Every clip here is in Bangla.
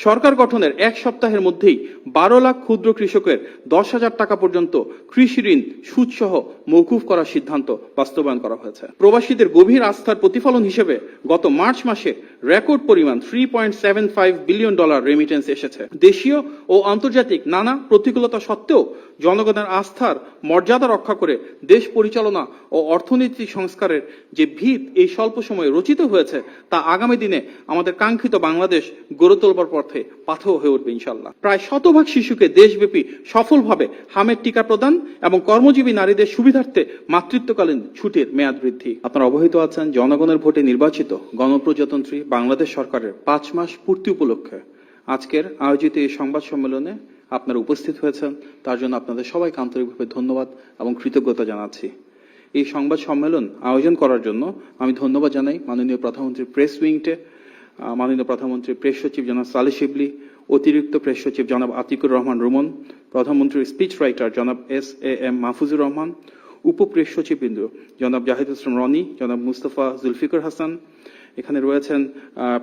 সরকার গঠনের এক সপ্তাহের মধ্যেই 12 লাখ ক্ষুদ্র কৃষকের 10,000 টাকা পর্যন্ত কৃষি ঋণ সুদসহ মওকুফ করার সিদ্ধান্ত বাস্তবায়ন করা হয়েছে। প্রবাসীদের গভীর আস্থার প্রতিফলন হিসেবে গত মার্চ মাসে রেকর্ড পরিমাণ $3.75 বিলিয়ন রেমিটেন্স এসেছে। দেশীয় ও আন্তর্জাতিক নানা প্রতিকূলতা সত্ত্বেও জনগণের আস্থার মর্যাদা রক্ষা করে দেশ পরিচালনা ও অর্থনৈতিক সংস্কারের যে ভিত এই স্বল্প সময়ে রচিত হয়েছে তা আগামী দিনে আমাদের কাঙ্ক্ষিত বাংলাদেশ গড়ে তোলবার পথে পাথেয় হয়ে উঠবে ইনশাআল্লাহ। প্রায় 100 শিশুকে দেশব্যাপী সফলভাবে হামের টিকা প্রদান এবং কর্মজীবী নারীদের সুবিধার্থে মাতৃত্বকালীন ছুটির মেয়াদ বৃদ্ধি। আপনারা অবহিত আছেন, জনগণের ভোটে নির্বাচিত গণপ্রজাতন্ত্রী বাংলাদেশ সরকারের 5 মাস পূর্তি উপলক্ষে আজকের আয়োজিত এই সংবাদ সম্মেলনে আপনারা উপস্থিত হয়েছেন, তার জন্য আপনাদের সবাইকে আন্তরিকভাবে ধন্যবাদ এবং কৃতজ্ঞতা জানাচ্ছি। এই সংবাদ সম্মেলন আয়োজন করার জন্য আমি ধন্যবাদ জানাই মাননীয় প্রধানমন্ত্রী প্রেস উইংকে, মাননীয় প্রধানমন্ত্রী প্রেস সচিব জনাব সালেহ শিবলি, অতিরিক্ত প্রেস সচিব জনাব আতিকুর রহমান রুমন, প্রধানমন্ত্রীর স্পিচ রাইটার জনাব SAM মাহফুজুর রহমান, উপ প্রেস সচিববৃন্দ জনাব জাহিদ ইসলাম রনি, জনাব মুস্তফা জুলফিকার হাসান, এখানে রয়েছেন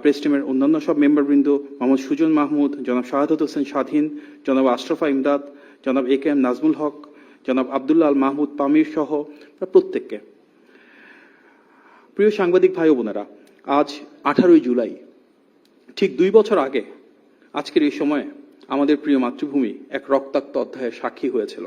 প্রেস টিমের অন্যান্য সব মেম্বারবৃন্দ, মোহাম্মদ সুজন মাহমুদ, জনাব শাহাদাত হোসেন স্বাধীন, জনাব আশরাফা ইমদাদ, জনাব AKM নাজমুল হক, জনাব আব্দুল্লাহ আল মাহমুদ পামির সহ প্রত্যেককে। প্রিয় সাংবাদিক ভাই ও বোনেরা, আজ 18 জুলাই, ঠিক 2 বছর আগে আজকের এই সময়ে আমাদের প্রিয় মাতৃভূমি এক রক্তাক্ত অধ্যায়ের সাক্ষী হয়েছিল।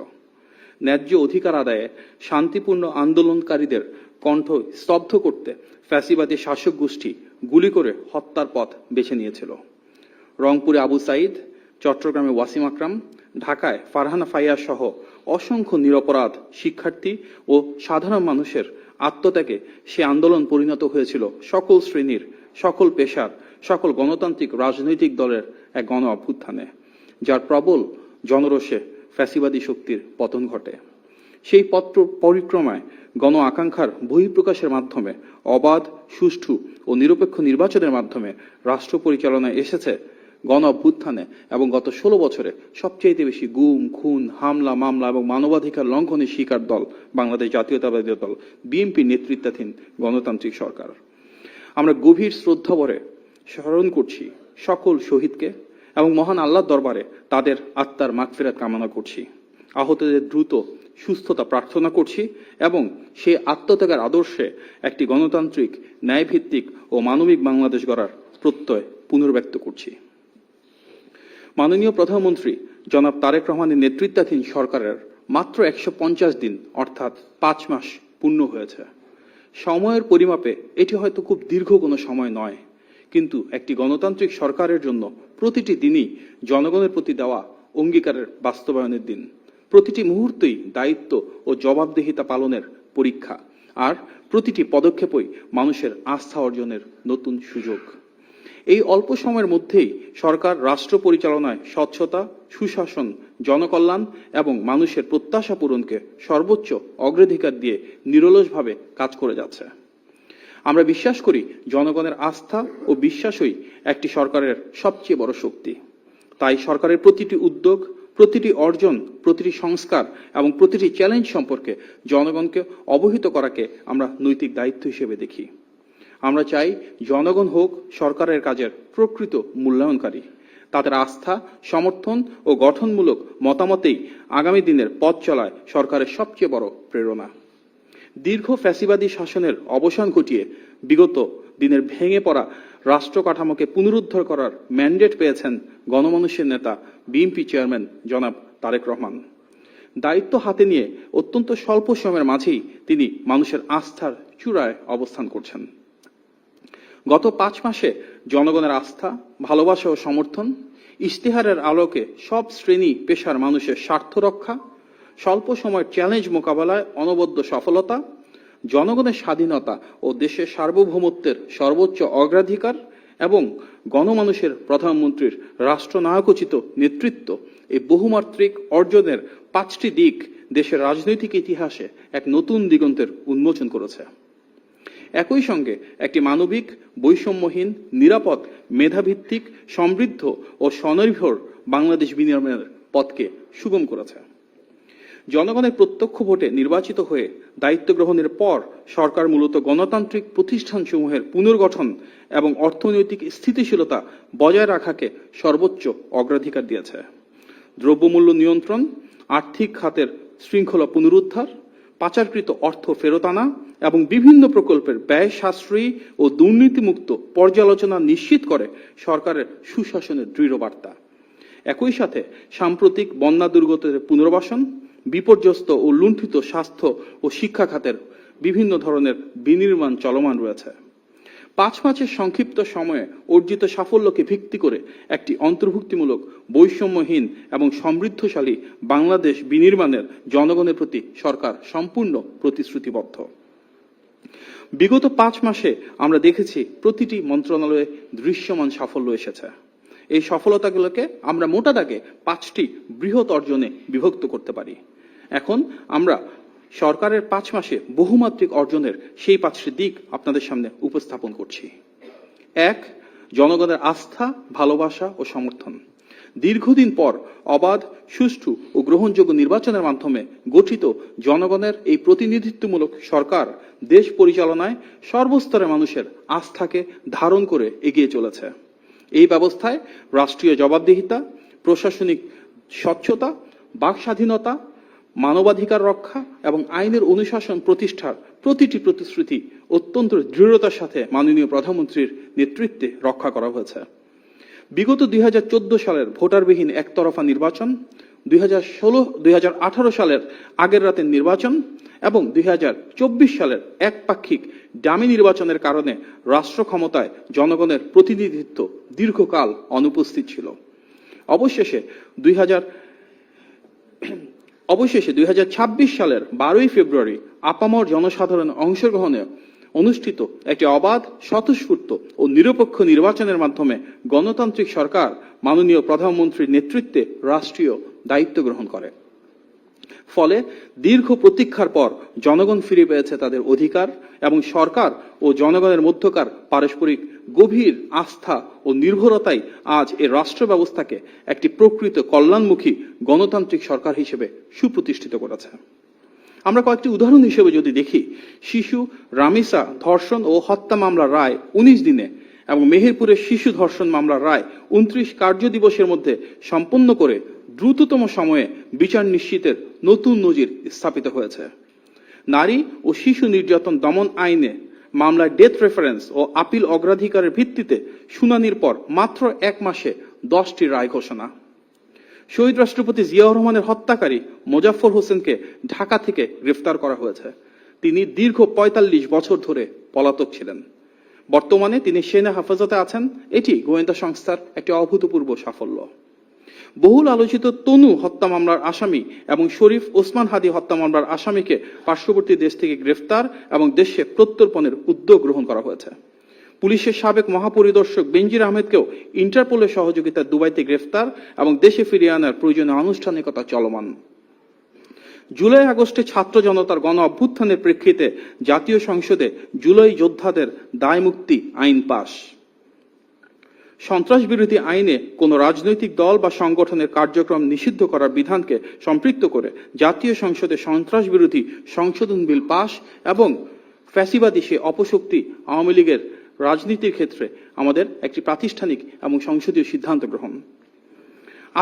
ন্যায্য অধিকার আদায়ে শান্তিপূর্ণ আন্দোলনকারীদের কণ্ঠ স্তব্ধ করতে ফ্যাসিবাদী শাসক গোষ্ঠী গুলি করে হত্যার পথ বেছে নিয়েছিল। রংপুরে আবু সাইদ, চট্টগ্রামে ওয়াসিম আকরাম, ঢাকায় ফারহানা ফাইয়া সহ অসংখ্য নিরপরাধ শিক্ষার্থী ও সাধারণ মানুষের আত্মত্যাগে সে আন্দোলন পরিণত হয়েছিল সকল শ্রেণীর, সকল পেশার, সকল গণতান্ত্রিক রাজনৈতিক দলের এক গণ অভ্যুত্থানে, যার প্রবল জনরোষে ফ্যাসিবাদী শক্তির পতন ঘটে। সেই পথ পরিক্রমায় গণ আকাঙ্ক্ষার বহিঃপ্রকাশের মাধ্যমে অবাধ, সুষ্ঠু ও নিরপেক্ষ নির্বাচনের মাধ্যমে রাষ্ট্র পরিচালনায় এসেছে গণ অভ্যুত্থানে এবং গত 16 বছরে সবচেয়ে বেশি গুম, খুন, হামলা, মামলা এবং মানবাধিকার লঙ্ঘনের শিকার দল বাংলাদেশ জাতীয়তাবাদী দল বিএনপি নেতৃত্বাধীন গণতান্ত্রিক সরকার। আমরা গভীর শ্রদ্ধাভরে স্মরণ করছি সকল শহীদকে এবং মহান আল্লাহর দরবারে তাদের আত্মার মাগফিরাত কামনা করছি। আহতদের দ্রুত সুস্থতা প্রার্থনা করছি এবং সেই আত্মত্যাগের আদর্শে একটি গণতান্ত্রিক, ন্যায়ভিত্তিক ও মানবিক বাংলাদেশ গড়ার প্রত্যয় পুনর্ব্যক্ত করছি। মাননীয় প্রধানমন্ত্রী জনাব তারেক রহমানের নেতৃত্বাধীন সরকারের মাত্র 150 দিন অর্থাৎ 5 মাস পূর্ণ হয়েছে। সময়ের পরিমাপে এটি হয়তো খুব দীর্ঘ কোনো সময় নয়, কিন্তু একটি গণতান্ত্রিক সরকারের জন্য প্রতিটি দিনই জনগণের প্রতি দেওয়া অঙ্গীকারের বাস্তবায়নের দিন। প্রতিটি মুহূর্তেই দায়িত্ব ও জবাবদিহিতা পালনের পরীক্ষা, আর প্রতিটি পদক্ষেপই মানুষের আস্থা অর্জনের নতুন সুযোগ। এই অল্প সময়ের মধ্যেই সরকার রাষ্ট্র পরিচালনায় স্বচ্ছতা, সুশাসন, জনকল্যাণ এবং মানুষের প্রত্যাশা পূরণকে সর্বোচ্চ অগ্রাধিকার দিয়ে নিরলসভাবে কাজ করে যাচ্ছে। আমরা বিশ্বাস করি জনগণের আস্থা ও বিশ্বাসই একটি সরকারের সবচেয়ে বড় শক্তি। তাই সরকারের প্রতিটি উদ্যোগ, প্রতিটি অর্জন, প্রতিটি সংস্কার এবং প্রতিটি চ্যালেঞ্জ সম্পর্কে জনগণকে অবহিত করাকে আমরা নৈতিক দায়িত্ব হিসেবে দেখি। আমরা চাই জনগণ হোক সরকারের কাজের প্রকৃত মূল্যায়নকারী। তাদের আস্থা, সমর্থন ও গঠনমূলক মতামতেই আগামী দিনের পথ চলায় সরকারের সবচেয়ে বড় প্রেরণা। দীর্ঘ ফ্যাসিবাদী শাসনের অবসান ঘটিয়ে বিগত দিনের ভেঙে পড়া রাষ্ট্র কাঠামোকে পুনরুদ্ধার করার ম্যান্ডেট পেয়েছেন গণমানুষের নেতা বিএনপি চেয়ারম্যান জনাব তারেক রহমান। দায়িত্ব হাতে নিয়ে অত্যন্ত স্বল্প সময়ের মাঝেই তিনি মানুষের আস্থার চূড়ায় অবস্থান করছেন। গত 5 মাসে জনগণের আস্থা, ভালোবাসা ও সমর্থন, ইশতেহারের আলোকে সব শ্রেণী পেশার মানুষের স্বার্থ রক্ষা, স্বল্প সময়ের চ্যালেঞ্জ মোকাবেলায় অনবদ্য সফলতা, জনগণের স্বাধীনতা ও দেশের সার্বভৌমত্বের সর্বোচ্চ অগ্রাধিকার এবং গণমানুষের প্রধানমন্ত্রীর রাষ্ট্রনায়কোচিত নেতৃত্ব, এই বহুমাত্রিক অর্জনের 5টি দিক দেশের রাজনৈতিক ইতিহাসে এক নতুন দিগন্তের উন্মোচন করেছে। একই সঙ্গে একটি মানবিক, বৈষম্যহীন, নিরাপদ, মেধাভিত্তিক, সমৃদ্ধ ও স্বনির্ভর বাংলাদেশ বিনির্মাণের পথকে সুগম করেছে। জনগণের প্রত্যক্ষ ভোটে নির্বাচিত হয়ে দায়িত্ব গ্রহণের পর সরকার মূলত গণতান্ত্রিক প্রতিষ্ঠানসমূহের পুনর্গঠন এবং অর্থনৈতিক স্থিতিশীলতা বজায় রাখাকে সর্বোচ্চ অগ্রাধিকার দিয়েছে। দ্রব্যমূল্য নিয়ন্ত্রণ, আর্থিক খাতের শৃঙ্খলা পুনরুদ্ধার, পাচারকৃত অর্থ ফেরত আনা এবং বিভিন্ন প্রকল্পের ব্যয় সাশ্রয়ী ও দুর্নীতিমুক্ত পর্যালোচনা নিশ্চিত করে সরকারের সুশাসনের দৃঢ় বার্তা। একই সাথে সাম্প্রতিক বন্যা দুর্গতদের পুনর্বাসন, বিপর্যস্ত ও লুণ্ঠিত স্বাস্থ্য ও শিক্ষা খাতের বিভিন্ন ধরনের বিনির্মাণ চলমান রয়েছে। 5 মাসের সংক্ষিপ্ত সময়ে অর্জিত সাফল্যকে ভিত্তি করে একটি অন্তর্ভুক্তিমূলক, বৈষম্যহীন এবং সমৃদ্ধশালী বাংলাদেশ বিনির্মাণের জনগণের প্রতি সরকার সম্পূর্ণ প্রতিশ্রুতিবদ্ধ। বিগত 5 মাসে আমরা দেখেছি প্রতিটি মন্ত্রণালয়ে দৃশ্যমান সাফল্য এসেছে। এই সফলতাগুলোকে আমরা মোটা দাগে 5টি বৃহৎ অর্জনে বিভক্ত করতে পারি। এখন আমরা সরকারের 5 মাসে বহুমাত্রিক অর্জনের সেই 5টি দিক আপনাদের সামনে উপস্থাপন করছি। 1. জনগণের আস্থা, ভালোবাসা ও সমর্থন। দীর্ঘদিন পর অবাধ, সুষ্ঠু ও গ্রহণযোগ্য নির্বাচনের মাধ্যমে গঠিত জনগণের এই প্রতিনিধিত্বমূলক সরকার দেশ পরিচালনায় সর্বস্তরের মানুষের আস্থাকে ধারণ করে এগিয়ে চলেছে। এই ব্যবস্থায় রাষ্ট্রীয় জবাবদিহিতা, প্রশাসনিক স্বচ্ছতা, বাক স্বাধীনতা, মানবাধিকার রক্ষা এবং আইনের অনুশাসন প্রতিষ্ঠার প্রতিটি প্রতিশ্রুতি অত্যন্ত দৃঢ়তার সাথে মাননীয় প্রধানমন্ত্রীর নেতৃত্বে রক্ষা করা হয়েছে। বিগত 2014 সালের ভোটারবিহীন একতরফা নির্বাচন, 2018 সালের আগের রাতের নির্বাচন এবং 2024 সালের একপাক্ষিক ডামি নির্বাচনের কারণে রাষ্ট্র ক্ষমতায় জনগণের প্রতিনিধিত্ব দীর্ঘকাল অনুপস্থিত ছিল। অবশেষে 2026 সালের 12 ফেব্রুয়ারি আপামর জনসাধারণ অংশগ্রহণে অনুষ্ঠিত একটি অবাধ, স্বতঃস্ফূর্ত ও নিরপেক্ষ নির্বাচনের মাধ্যমে গণতান্ত্রিক সরকার মাননীয় প্রধানমন্ত্রীর নেতৃত্বে রাষ্ট্রীয় দায়িত্ব গ্রহণ করে। ফলে দীর্ঘ প্রতীক্ষার পর জনগণ ফিরে পেয়েছে তাদের অধিকার এবং সরকার ও জনগণের মধ্যকার পারস্পরিক গভীর আস্থা ও নির্ভরতাই আজ এই রাষ্ট্র ব্যবস্থাকে একটি প্রকৃত কল্যাণমুখী গণতান্ত্রিক সরকার হিসেবে সুপ্রতিষ্ঠিত করেছে। আমরা কয়েকটি উদাহরণ হিসেবে যদি দেখি, শিশু রামিসা ধর্ষণ ও হত্যা মামলার রায় 19 দিনে এবং মেহেরপুরের শিশু ধর্ষণ মামলার রায় 29 কার্য দিবসের মধ্যে সম্পন্ন করে দ্রুততম সময়ে বিচার নিশ্চিতের নতুন নজির স্থাপিত হয়েছে। নারী ও শিশু নির্যাতন দমন আইনে মামলায় ডেথ রেফারেন্স ও আপিল অগ্রাধিকারের ভিত্তিতে শুনানির পর মাত্র 1 মাসে 10টি রায় ঘোষণা। শহীদ রাষ্ট্রপতি জিয়াউর রহমানের হত্যাকারী মোজাফফর হোসেনকে ঢাকা থেকে গ্রেফতার করা হয়েছে। তিনি দীর্ঘ 45 বছর ধরে পলাতক ছিলেন। বর্তমানে তিনি সেনা হেফাজতে আছেন। এটি গোয়েন্দা সংস্থার একটি অভূতপূর্ব সাফল্য। বহুল আলোচিত তনু হত্যা মামলার আসামি এবং শরীফ ওসমান হাদি হত্যা মামলার আসামিকে পার্শ্ববর্তী দেশ থেকে গ্রেফতার এবং দেশে প্রত্যর্পণের উদ্যোগ গ্রহণ করা হয়েছে। পুলিশের সাবেক মহাপরিদর্শক বেনজির আহমেদকেও ইন্টারপোলের সহযোগিতায় দুবাইতে গ্রেফতার এবং দেশে ফিরিয়ে আনার প্রয়োজনীয় আনুষ্ঠানিকতা চলমান। জুলাই আগস্টে ছাত্র জনতার গণ অভ্যুত্থানের প্রেক্ষিতে জাতীয় সংসদে জুলাই যোদ্ধাদের দায় মুক্তি আইন পাস। সন্ত্রাস বিরোধী আইনে কোন রাজনৈতিক দল বা সংগঠনের কার্যক্রম নিষিদ্ধ করার বিধানকে সম্পৃক্ত করে জাতীয় সংসদে সন্ত্রাস বিরোধী সংশোধন বিল পাস এবং ফ্যাসিবাদী সে অপশক্তি আওয়ামী লীগের রাজনীতির ক্ষেত্রে আমাদের একটি প্রাতিষ্ঠানিক এবং সংসদীয় সিদ্ধান্ত গ্রহণ।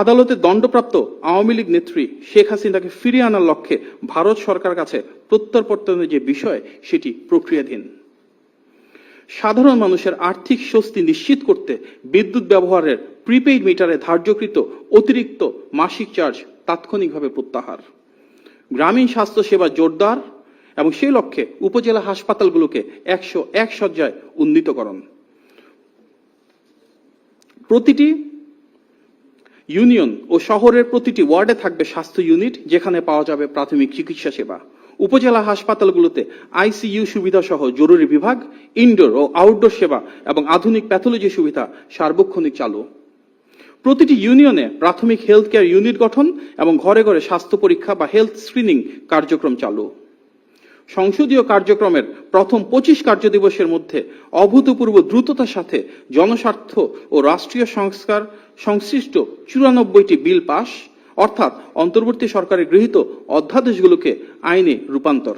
আদালতে দণ্ডপ্রাপ্ত আওয়ামী লীগ নেত্রী শেখ হাসিনাকে ফিরিয়ে আনার লক্ষ্যে ভারত সরকার কাছে প্রত্যর্পণের যে বিষয় সেটি প্রক্রিয়াধীন। সাধারণ মানুষের আর্থিক স্বস্তি নিশ্চিত করতে বিদ্যুৎ ব্যবহারের প্রিপেইড মিটারে ধার্যকৃত অতিরিক্ত মাসিক চার্জ তাৎক্ষণিকভাবে প্রত্যাহার। গ্রামীণ স্বাস্থ্য সেবা জোরদার এবং সেই লক্ষ্যে উপজেলা হাসপাতালগুলোকে 101 শয্যায় উন্নীতকরণ। প্রতিটি ইউনিয়ন ও শহরের প্রতিটি ওয়ার্ডে থাকবে স্বাস্থ্য ইউনিট, যেখানে পাওয়া যাবে প্রাথমিক চিকিৎসা সেবা। উপজেলা হাসপাতালগুলোতে আইসিইউ সুবিধা সহ জরুরি বিভাগ, ইনডোর ও আউটডোর সেবা এবং আধুনিক প্যাথোলজি সুবিধা সার্বক্ষণিক চালু। প্রতিটি ইউনিয়নে প্রাথমিক হেলথ কেয়ার ইউনিট গঠন এবং ঘরে ঘরে স্বাস্থ্য পরীক্ষা বা হেলথ স্ক্রিনিং কার্যক্রম চালু। সংসদীয় কার্যক্রমের প্রথম 25 কার্য দিবসের মধ্যে অভূতপূর্ব দ্রুততার সাথে জনস্বার্থ ও রাষ্ট্রীয় সংস্কার সংশ্লিষ্ট 94টি বিল পাস, অর্থাৎ অন্তর্বর্তী সরকারের গৃহীত অধ্যাদেশগুলোকে আইনে রূপান্তর।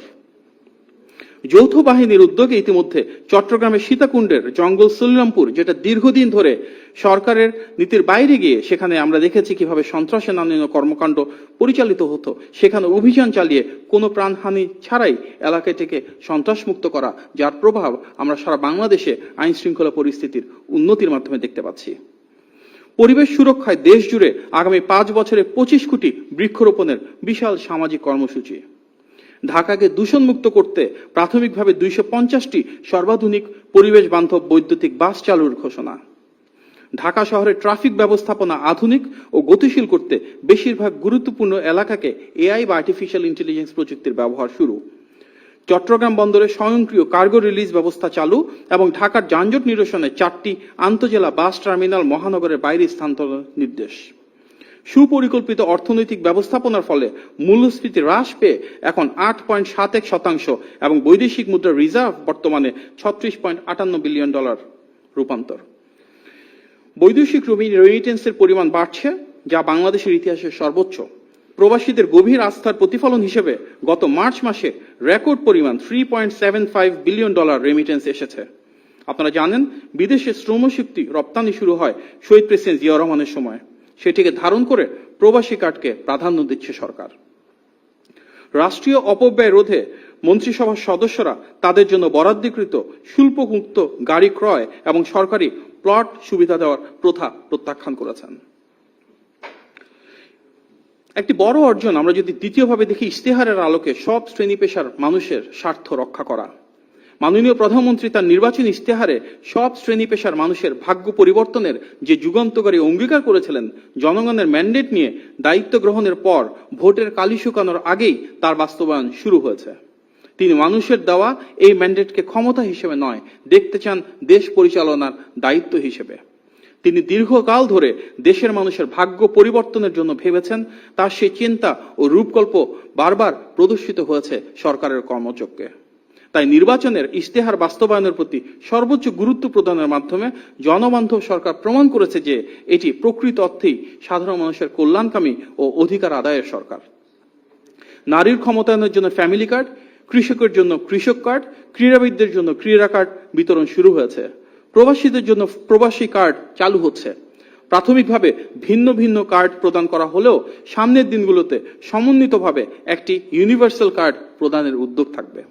যৌথ বাহিনীর উদ্যোগে ইতিমধ্যে চট্টগ্রামের সীতাকুণ্ডের জঙ্গল শ্রীরামপুর, যেটা দীর্ঘদিন ধরে সরকারের নীতির বাইরে গিয়ে সেখানে আমরা দেখেছি কিভাবে সন্ত্রাসের নানান কর্মকাণ্ড পরিচালিত হতো, সেখানে অভিযান চালিয়ে কোনো প্রাণহানি ছাড়াই এলাকাটিকে সন্ত্রাসমুক্ত করা, যার প্রভাব আমরা সারা বাংলাদেশে আইন শৃঙ্খলা পরিস্থিতির উন্নতির মাধ্যমে দেখতে পাচ্ছি। পরিবেশ সুরক্ষায় দেশ জুড়ে আগামী 5 বছরে 25 কোটি বৃক্ষরোপণের বিশাল সামাজিক কর্মসূচি। ঢাকাকে দূষণমুক্ত করতে প্রাথমিকভাবে 250টি সর্বাধুনিক পরিবেশ বান্ধব বৈদ্যুতিক বাস চালুর ঘোষণা। ঢাকা শহরের ট্রাফিক ব্যবস্থাপনা আধুনিক ও গতিশীল করতে বেশিরভাগ গুরুত্বপূর্ণ এলাকাকে এআই বা আর্টিফিশিয়াল ইন্টেলিজেন্স প্রযুক্তির ব্যবহার শুরু। চট্টগ্রাম বন্দরে স্বয়ংক্রিয় কার্গো রিলিজ ব্যবস্থা চালু এবং ঢাকার যানজট নিরসনে 4টি আন্তজেলা বাস টার্মিনাল মহানগরের বাইরে স্থানান্তর নির্দেশ। সুপরিকল্পিত অর্থনৈতিক ব্যবস্থাপনার ফলে মূল্যস্ফীতি হ্রাস পেয়ে এখন 8.71% এবং বৈদেশিক মুদ্রা রিজার্ভ বর্তমানে $36.58 বিলিয়ন রূপান্তর। বৈদেশিক রেমিটেন্সের পরিমাণ বাড়ছে, যা বাংলাদেশের ইতিহাসে সর্বোচ্চ। প্রবাসীদের গভীর আস্থার প্রতিফলন হিসেবে গত মার্চ মাসে রেকর্ড পরিমাণ $3.75 বিলিয়ন রেমিটেন্স এসেছে। আপনারা জানেন, বিদেশে শ্রমশক্তি রপ্তানি শুরু হয় শহীদ প্রেসিডেন্ট জিয়া রহমানের সময়। সেটিকে ধারণ করে প্রবাসী কার্ডকে প্রাধান্য দিচ্ছে সরকার। রাষ্ট্রীয় অপব্যয় রোধে মন্ত্রিসভার সদস্যরা তাদের জন্য বরাদ্দকৃত শুল্কমুক্ত গাড়ি ক্রয় এবং সরকারি প্লট সুবিধা দেওয়ার প্রথা প্রত্যাখ্যান করেছেন। একটি বড় অর্জন আমরা যদি দ্বিতীয়ভাবে দেখি, ইশতেহারের আলোকে সব শ্রেণী পেশার মানুষের স্বার্থ রক্ষা করা। মাননীয় প্রধানমন্ত্রী তার নির্বাচনী ইশতেহারে সব শ্রেণী পেশার মানুষের ভাগ্য পরিবর্তনের যে যুগান্তকারী অঙ্গীকার করেছিলেন, জনগণের ম্যান্ডেট নিয়ে দায়িত্ব গ্রহণের পর ভোটের কালি শুকানোর আগেই তার বাস্তবায়ন শুরু হয়েছে। তিনি মানুষের দেওয়া এই ম্যান্ডেটকে ক্ষমতা হিসেবে নয়, দেখতে চান দেশ পরিচালনার দায়িত্ব হিসেবে। তিনি দীর্ঘকাল ধরে দেশের মানুষের ভাগ্য পরিবর্তনের জন্য ভেবেছেন, তার সেই চিন্তা ও রূপকল্প বারবার প্রদর্শিত হয়েছে সরকারের কর্মযজ্ঞে। তাই নির্বাচনের ইশতেহার বাস্তবায়নের প্রতি সর্বোচ্চ গুরুত্ব প্রদানের মাধ্যমে জনবান্ধব সরকার প্রমাণ করেছে যে এটি প্রকৃত অর্থেই সাধারণ মানুষের কল্যাণকামী ও অধিকার আদায়ের সরকার। নারীর ক্ষমতায়নের জন্য ফ্যামিলি কার্ড, কৃষকের জন্য কৃষক কার্ড, ক্রীড়াবিদদের জন্য ক্রীড়া কার্ড বিতরণ শুরু হয়েছে। প্রবাসীদের জন্য প্রবাসী কার্ড চালু হচ্ছে। প্রাথমিকভাবে ভিন্ন ভিন্ন কার্ড প্রদান করা হলেও সামনের দিনগুলোতে সমন্বিতভাবে একটি ইউনিভার্সাল কার্ড প্রদানের উদ্যোগ থাকবে।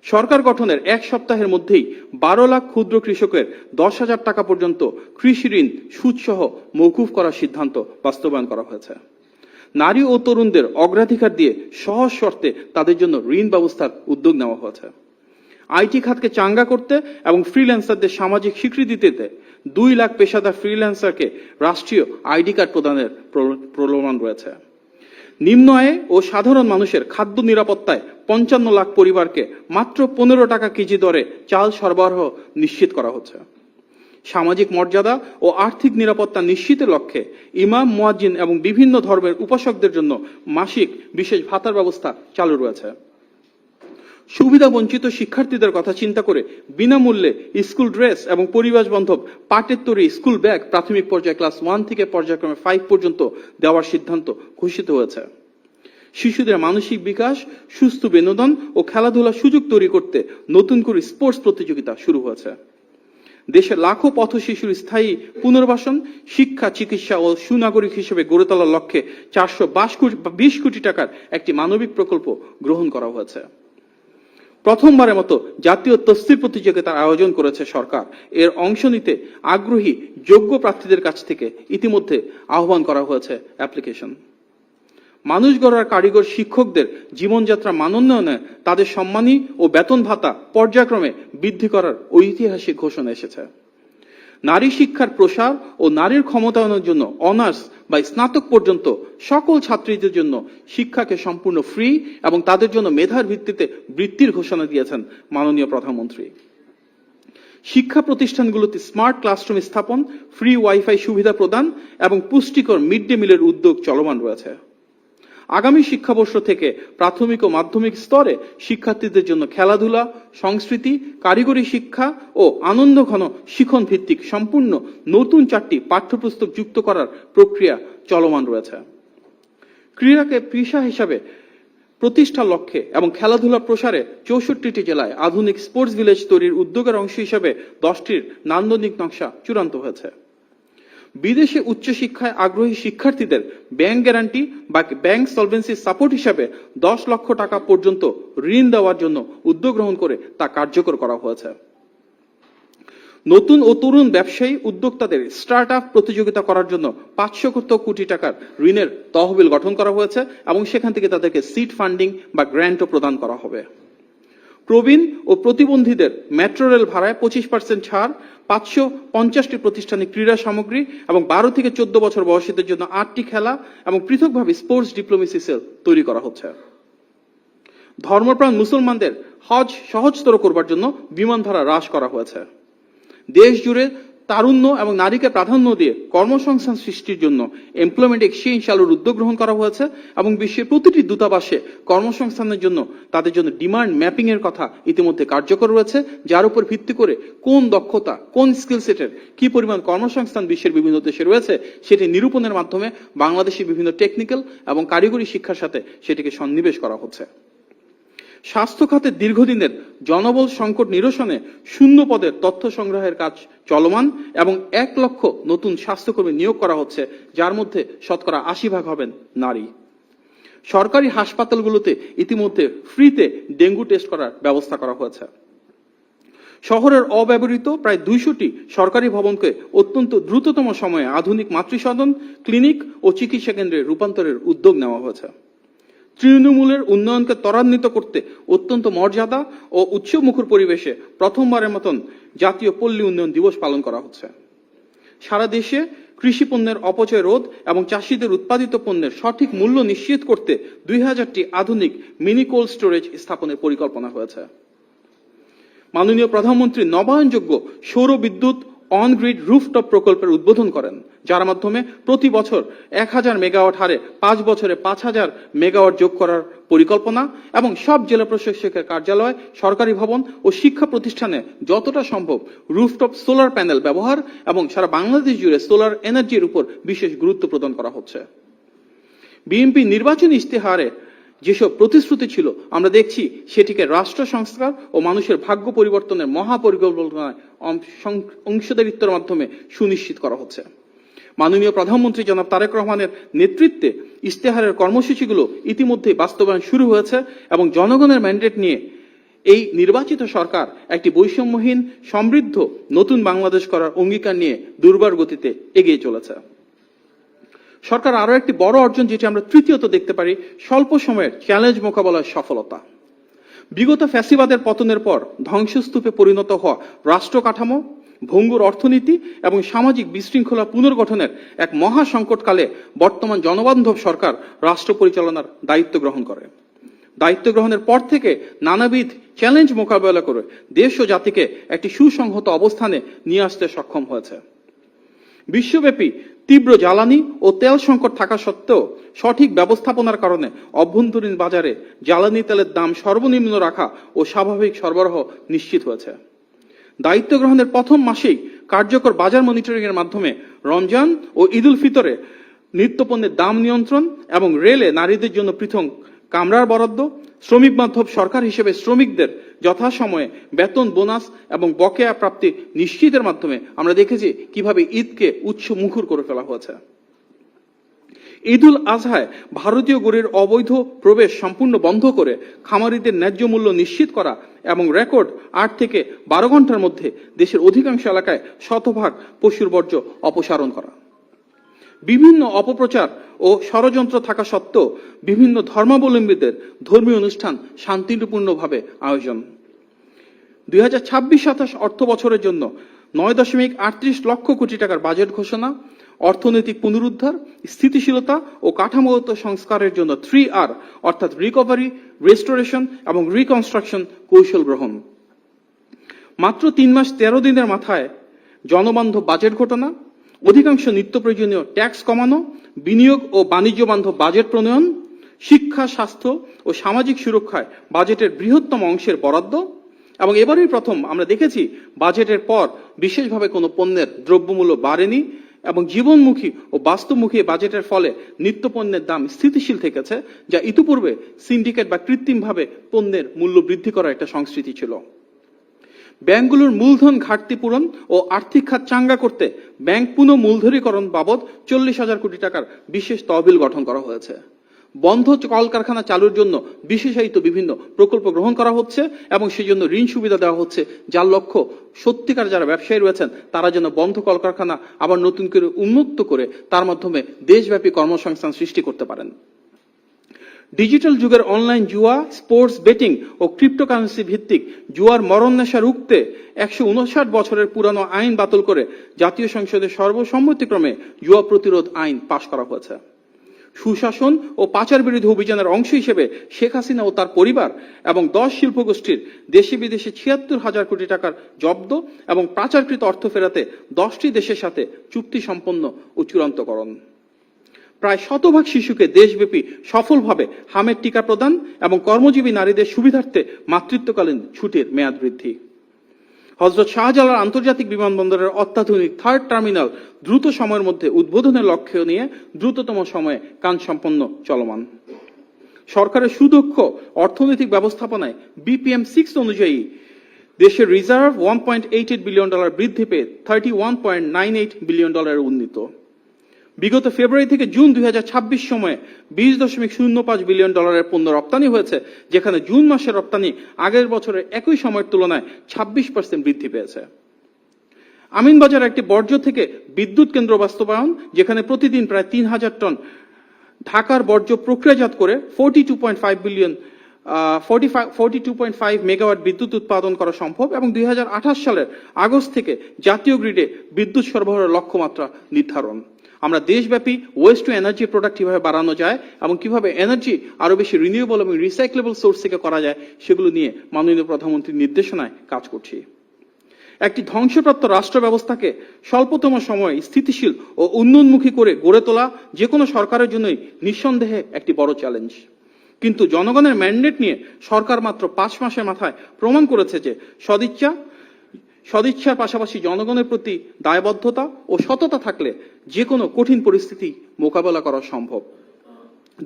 সরকার গঠনের 1 সপ্তাহের মধ্যেই 12 লাখ ক্ষুদ্র কৃষকের 10,000 টাকা পর্যন্ত কৃষি ঋণ সুদসহ মওকুফ করার সিদ্ধান্ত বাস্তবায়ন করা হয়েছে। নারী ও তরুণদের অগ্রাধিকার দিয়ে সহজ শর্তে তাদের জন্য ঋণ ব্যবস্থার উদ্যোগ নেওয়া হয়েছে। আইটি খাতকে চাঙ্গা করতে এবং ফ্রিল্যান্সারদের সামাজিক স্বীকৃতি দিতে 2 লাখ পেশাদার ফ্রিল্যান্সারকে রাষ্ট্রীয় আইডি কার্ড প্রদানের প্রলোভন রয়েছে। নিম্ন আয়ে ও সাধারণ মানুষের খাদ্য নিরাপত্তায় 55 লাখ পরিবারকে মাত্র 15 টাকা কেজি দরে চাল সরবরাহ নিশ্চিত করা হচ্ছে। সামাজিক মর্যাদা ও আর্থিক নিরাপত্তা নিশ্চিতের লক্ষ্যে ইমাম, মুয়াজ্জিন এবং বিভিন্ন ধর্মের উপাসকদের জন্য মাসিক বিশেষ ভাতার ব্যবস্থা চালু রয়েছে। সুবিধা বঞ্চিত শিক্ষার্থীদের কথা চিন্তা করে বিনামূল্যে স্কুল ড্রেস এবং পরিবেশ বান্ধব পাটের তৈরি স্কুল ব্যাগ প্রাথমিক পর্যায়ে ক্লাস 1 থেকে পর্যায়ক্রমে 5 পর্যন্ত দেওয়ার সিদ্ধান্ত ঘোষিত হয়েছে। শিশুদের মানসিক বিকাশ, সুস্থ বিনোদন ও খেলাধুলার সুযোগ তৈরি করতে নতুন করে স্পোর্টস প্রতিযোগিতা শুরু হয়েছে। দেশের লাখো পথ শিশুর স্থায়ী পুনর্বাসন, শিক্ষা, চিকিৎসা ও সুনাগরিক হিসেবে গড়ে তোলার লক্ষ্যে 420 কোটি টাকার একটি মানবিক প্রকল্প গ্রহণ করা হয়েছে। প্রথমবারের মতো জাতীয় তফসির প্রতিযোগিতার আয়োজন করেছে সরকার। এর অংশ নিতে আগ্রহী যোগ্য প্রার্থীদের কাছ থেকে ইতিমধ্যে আহ্বান করা হয়েছে অ্যাপ্লিকেশন। মানুষ গড়ার কারিগর শিক্ষকদের জীবনযাত্রা মানোন্নয়নে তাদের সম্মানী ও বেতন ভাতা পর্যায়ক্রমে বৃদ্ধি করার ঐতিহাসিক ঘোষণা এসেছে। নারী শিক্ষার প্রসার ও নারীর ক্ষমতায়নের জন্য অনার্স বা স্নাতক পর্যন্ত সকল ছাত্রীদের জন্য শিক্ষাকে সম্পূর্ণ ফ্রি এবং তাদের জন্য মেধার ভিত্তিতে বৃত্তির ঘোষণা দিয়েছেন মাননীয় প্রধানমন্ত্রী। শিক্ষা প্রতিষ্ঠানগুলোতে স্মার্ট ক্লাসরুম স্থাপন, ফ্রি ওয়াইফাই সুবিধা প্রদান এবং পুষ্টিকর মিড ডে মিলের উদ্যোগ চলমান রয়েছে। আগামী শিক্ষাবর্ষ থেকে প্রাথমিক ও মাধ্যমিক স্তরে শিক্ষার্থীদের জন্য খেলাধুলা, সংস্কৃতি, কারিগরি শিক্ষা ও আনন্দঘন শিখন ভিত্তিক সম্পূর্ণ নতুন 4টি পাঠ্যপুস্তক যুক্ত করার প্রক্রিয়া চলমান রয়েছে। ক্রীড়াকে পেশা হিসাবে প্রতিষ্ঠার লক্ষ্যে এবং খেলাধুলা প্রসারে 64টি জেলায় আধুনিক স্পোর্টস ভিলেজ তৈরির উদ্যোগের অংশ হিসেবে 10টির নান্দনিক নকশা চূড়ান্ত হয়েছে। বিদেশে উচ্চশিক্ষায় আগ্রহী শিক্ষার্থীদের ব্যাংক গ্যারান্টি বা ব্যাংক সলভেন্সি সাপোর্ট হিসাবে 10 লক্ষ টাকা পর্যন্ত ঋণ দেওয়ার জন্য উদ্যোগ গ্রহণ করে তা কার্যকর করা হয়েছে। নতুন ও তরুণ ব্যবসায়ী উদ্যোক্তাদের স্টার্ট আপ প্রতিযোগিতা করার জন্য 500 কোটি টাকার ঋণের তহবিল গঠন করা হয়েছে এবং সেখান থেকে তাদেরকে সিড ফান্ডিং বা গ্র্যান্টও প্রদান করা হবে। প্রবীণ ও প্রতিবন্ধীদের মেট্রো রেল ভাড়ায় 25% ছাড়, 550টি প্রতিষ্ঠানে ক্রীড়া সামগ্রী এবং 12 থেকে 14 বছর বয়সীদের জন্য 8টি খেলা এবং পৃথকভাবে স্পোর্টস ডিপ্লোমেসি সেল তৈরি করা হচ্ছে। ধর্মপ্রাণ মুসলমানদের হজ সহজতর করবার জন্য বিমান ভাড়া হ্রাস করা হয়েছে। দেশ জুড়ে তারুণ্য এবং নারীকে প্রাধান্য দিয়ে কর্মসংস্থান সৃষ্টির জন্য এমপ্লয়মেন্ট এক্সচেঞ্জ চালুর উদ্যোগ গ্রহণ করা হয়েছে এবং বিশ্বের প্রতিটি দূতাবাসে কর্মসংস্থানের জন্য তাদের জন্য ডিমান্ড ম্যাপিং এর কথা ইতিমধ্যে কার্যকর রয়েছে, যার উপর ভিত্তি করে কোন দক্ষতা, কোন স্কিল সেটের কি পরিমাণ কর্মসংস্থান বিশ্বের বিভিন্ন দেশে রয়েছে সেটি নিরূপণের মাধ্যমে বাংলাদেশের বিভিন্ন টেকনিক্যাল এবং কারিগরি শিক্ষার সাথে সেটিকে সন্নিবেশ করা হচ্ছে। স্বাস্থ্য খাতে দীর্ঘদিনের জনবল সংকট নিরসনে শূন্য পদের তথ্য সংগ্রহের কাজ চলমান এবং 1 লক্ষ নতুন স্বাস্থ্যকর্মী নিয়োগ করা হচ্ছে, যার মধ্যে শতকরা 80% হবেন নারী। সরকারি হাসপাতালগুলোতে ইতিমধ্যে ফ্রিতে ডেঙ্গু টেস্ট করার ব্যবস্থা করা হয়েছে। শহরের অব্যবহৃত প্রায় 200টি সরকারি ভবনকে অত্যন্ত দ্রুততম সময়ে আধুনিক মাতৃসদন, ক্লিনিক ও চিকিৎসা কেন্দ্রে রূপান্তরের উদ্যোগ নেওয়া হয়েছে। তৃণমূলের উন্নয়নকে ত্বরান্বিত করতে অত্যন্ত মর্যাদা ও উৎসবমুখর পরিবেশে প্রথমবারের মতন জাতীয় পল্লী উন্নয়ন দিবস পালন করা হচ্ছে। সারা দেশে কৃষি পণ্যের অপচয় রোধ এবং চাষিদের উৎপাদিত পণ্যের সঠিক মূল্য নিশ্চিত করতে 2000টি আধুনিক মিনি কোল্ড স্টোরেজ স্থাপনের পরিকল্পনা হয়েছে। মাননীয় প্রধানমন্ত্রী নবায়নযোগ্য সৌর বিদ্যুৎ অন গ্রিড রুফটপ প্রকল্পের উদ্বোধন করেন, যার মাধ্যমে প্রতি বছর 1000 মেগাওয়াট হারে 5 বছরে 5000 মেগাওয়াট যোগ করার পরিকল্পনা এবং সব জেলা প্রশাসকের কার্যালয়, সরকারি ভবন ও শিক্ষা প্রতিষ্ঠানে যতটা সম্ভব রুফটপ সোলার প্যানেল ব্যবহার এবং সারা বাংলাদেশ জুড়ে সোলার এনার্জির উপর বিশেষ গুরুত্ব প্রদান করা হচ্ছে। বিএনপি নির্বাচনী ইশতেহারে যেসব প্রতিশ্রুতি ছিল আমরা দেখছি সেটিকে রাষ্ট্র সংস্কার ও মানুষের ভাগ্য পরিবর্তনের মহাপরিকল্পনায় অংশীদারিত্বের মাধ্যমে সুনিশ্চিত করা হচ্ছে। মাননীয় প্রধানমন্ত্রী জনাব তারেক রহমানের নেতৃত্বে ইশতেহারের কর্মসূচিগুলো ইতিমধ্যে বাস্তবায়ন শুরু হয়েছে এবং জনগণের ম্যান্ডেট নিয়ে এই নির্বাচিত সরকার একটি বৈষম্যহীন, সমৃদ্ধ নতুন বাংলাদেশ করার অঙ্গীকার নিয়ে দুর্বার গতিতে এগিয়ে চলেছে। সরকার আরো একটি বড় অর্জন যেটি আমরা তৃতীয়ত দেখতে পারি, স্বল্প সময়ের চ্যালেঞ্জ মোকাবেলার সফলতা। বিগত ফ্যাসিবাদের পতনের পর ধ্বংসস্তূপে পরিণত হওয়া রাষ্ট্র কাঠামো, ভঙ্গুর অর্থনীতি এবং সামাজিক বিশৃঙ্খলা পুনর্গঠনের এক মহা সংকটকালে বর্তমান জনবান্ধব সরকার রাষ্ট্র পরিচালনার দায়িত্ব গ্রহণ করে। দায়িত্ব গ্রহণের পর থেকে নানাবিধ চ্যালেঞ্জ মোকাবেলা করে দেশ ও জাতিকে একটি সুসংহত অবস্থানে নিয়ে আসতে সক্ষম হয়েছে। বিশ্বব্যাপী তীব্র জ্বালানি ও তেল সংকট থাকা সত্ত্বেও সঠিক ব্যবস্থাপনার কারণে অভ্যন্তরীণ বাজারে জ্বালানি তেলের দাম সর্বনিম্ন রাখা ও স্বাভাবিক সরবরাহ নিশ্চিত হয়েছে। দায়িত্ব গ্রহণের প্রথম মাসেই কার্যকর বাজার মনিটরিং এর মাধ্যমে রমজান ও ঈদ উল ফিতরে নিত্যপণ্যের দাম নিয়ন্ত্রণ এবং রেলে নারীদের জন্য পৃথক কামরার বরাদ্দ, শ্রমিক বান্ধব সরকার হিসেবে শ্রমিকদের যথাসময়ে বেতন, বোনাস এবং বকেয়া প্রাপ্তি নিশ্চিতের মাধ্যমে আমরা দেখেছি কিভাবে ঈদকে উৎস মুখর করে ফেলা হয়েছে। ঈদ উল আজহায় ভারতীয় গরুর অবৈধ প্রবেশ সম্পূর্ণ বন্ধ করে খামারিদের ন্যায্য মূল্য নিশ্চিত করা এবং রেকর্ড 8 থেকে 12 ঘন্টার মধ্যে দেশের অধিকাংশ এলাকায় শতভাগ পশুর বর্জ্য অপসারণ করা। বিভিন্ন অপপ্রচার ও ষড়যন্ত্র থাকা সত্ত্বেও বিভিন্ন ধর্মাবলম্বীদের ধর্মীয় অনুষ্ঠান শান্তিপূর্ণভাবে আয়োজন। 2026-27 অর্থ বছরের জন্য 9.38 লক্ষ কোটি টাকার বাজেট ঘোষণা, অর্থনৈতিক পুনরুদ্ধার, স্থিতিশীলতা ও কাঠামোগত সংস্কারের জন্য 3R অর্থাৎ রিকভারি, রেস্টোরেশন এবং রিকনস্ট্রাকশন কৌশল গ্রহণ। মাত্র 3 মাস 13 দিনের মাথায় জনবান্ধব বাজেট ঘোষণা, অধিকাংশ নিত্য প্রয়োজনীয় ট্যাক্স কমানো, বিনিয়োগ ও বাণিজ্য বান্ধব বাজেট প্রণয়ন, শিক্ষা, স্বাস্থ্য ও সামাজিক সুরক্ষায় বাজেটের বৃহত্তম অংশের বরাদ্দ এবং এবারই প্রথম আমরা দেখেছি বাজেটের পর বিশেষভাবে কোনো পণ্যের দ্রব্যমূল্য বাড়েনি, এবং জীবনমুখী ও বাস্তবমুখী বাজেটের ফলে নিত্যপণ্যের দাম স্থিতিশীল থেকেছে, যা ইতিপূর্বে সিন্ডিকেট বা কৃত্রিমভাবে পণ্যের মূল্য বৃদ্ধি করার একটা সংস্কৃতি ছিল। ব্যাংকগুলোর মূলধন ঘাটতি পূরণ ও আর্থিক খাত চাঙ্গা করতে ব্যাংক পুনঃ মূলধনীকরণ বাবদ 40,000 কোটি টাকার বিশেষ তহবিল গঠন করা হয়েছে। বন্ধ কলকারখানা চালুর জন্য বিশেষায়িত বিভিন্ন প্রকল্প গ্রহণ করা হচ্ছে এবং সেই জন্য ঋণ সুবিধা দেওয়া হচ্ছে, যার লক্ষ্য সত্যিকার যারা ব্যবসায়ী রয়েছেন তারা যেন বন্ধ কলকারখানা আবার নতুন করে উন্মুক্ত করে তার মাধ্যমে দেশব্যাপী কর্মসংস্থান সৃষ্টি করতে পারেন। ডিজিটাল যুগের অনলাইন জুয়া, স্পোর্টস বেটিং ও ক্রিপ্টোকারেন্সি ভিত্তিক জুয়ার মরণ নেশা রুখতে 159 বছরের পুরানো আইন বাতিল করে জাতীয় সংসদে সর্বসম্মতিক্রমে জুয়া প্রতিরোধ আইন পাশ করা হয়েছে। সুশাসন ও পাচার বিরোধী অভিযানের অংশ হিসেবে শেখ হাসিনা ও তার পরিবার এবং 10 শিল্পগোষ্ঠীর দেশে বিদেশে 76,000 কোটি টাকার জব্দ এবং পাচারকৃত অর্থ ফেরাতে 10টি দেশের সাথে চুক্তি সম্পন্ন ও চূড়ান্তকরণ। প্রায় 100% শিশুকে দেশব্যাপী সফলভাবে হামের টিকা প্রদান এবং কর্মজীবী নারীদের সুবিধার্থে মাতৃত্বকালীন ছুটির মেয়াদ বৃদ্ধি। হযরত শাহজালাল আন্তর্জাতিক বিমানবন্দরের অত্যাধুনিক 3rd টার্মিনাল দ্রুত সময়ের মধ্যে উদ্বোধনের লক্ষ্য নিয়ে দ্রুততম সময়ে কাজ সম্পন্ন চলমান। সরকারের সুদক্ষ অর্থনৈতিক ব্যবস্থাপনায় BPM-6 অনুযায়ী দেশের রিজার্ভ $1.88 বিলিয়ন বৃদ্ধি পেয়ে $31.98 বিলিয়ন উন্নীত। বিগত ফেব্রুয়ারি থেকে জুন 2026 সময়ে $20.05 বিলিয়ন পণ্য রপ্তানি হয়েছে, যেখানে জুন মাসের রপ্তানি আগের বছরের একই সময়ের তুলনায় 26% বৃদ্ধি পেয়েছে। আমিনবাজার একটি বর্জ্য থেকে বিদ্যুৎ কেন্দ্র বাস্তবায়ন, যেখানে প্রতিদিন প্রায় 3,000 টন ঢাকার বর্জ্য প্রক্রিয়াজাত করে 42.5 মেগাওয়াট বিদ্যুৎ উৎপাদন করা সম্ভব এবং 2028 সালের আগস্ট থেকে জাতীয় গ্রিডে বিদ্যুৎ সরবরাহের লক্ষ্যমাত্রা নির্ধারণ। আমরা দেশব্যাপী ওয়েস্ট টু এনার্জি প্রোডাক্ট কিভাবে বাড়ানো যায় এবং কিভাবে এনার্জি আরো বেশি রিনিউয়েবল এবং রিসাইক্লেবল সোর্স থেকে করা যায় সেগুলো নিয়ে মাননীয় প্রধানমন্ত্রীর নির্দেশনায় কাজ করছি। একটি ধ্বংসপ্রাপ্ত রাষ্ট্র ব্যবস্থাকে স্বল্পতম সময়ে স্থিতিশীল ও উন্নয়নমুখী করে গড়ে তোলা যে কোনো সরকারের জন্যই নিঃসন্দেহে একটি বড় চ্যালেঞ্জ। কিন্তু জনগণের ম্যান্ডেট নিয়ে সরকার মাত্র 5 মাসের মাথায় প্রমাণ করেছে যে সদিচ্ছার পাশাপাশি জনগণের প্রতি দায়বদ্ধতা ও সততা থাকলে যে কোনো কঠিন পরিস্থিতি মোকাবেলা করা সম্ভব।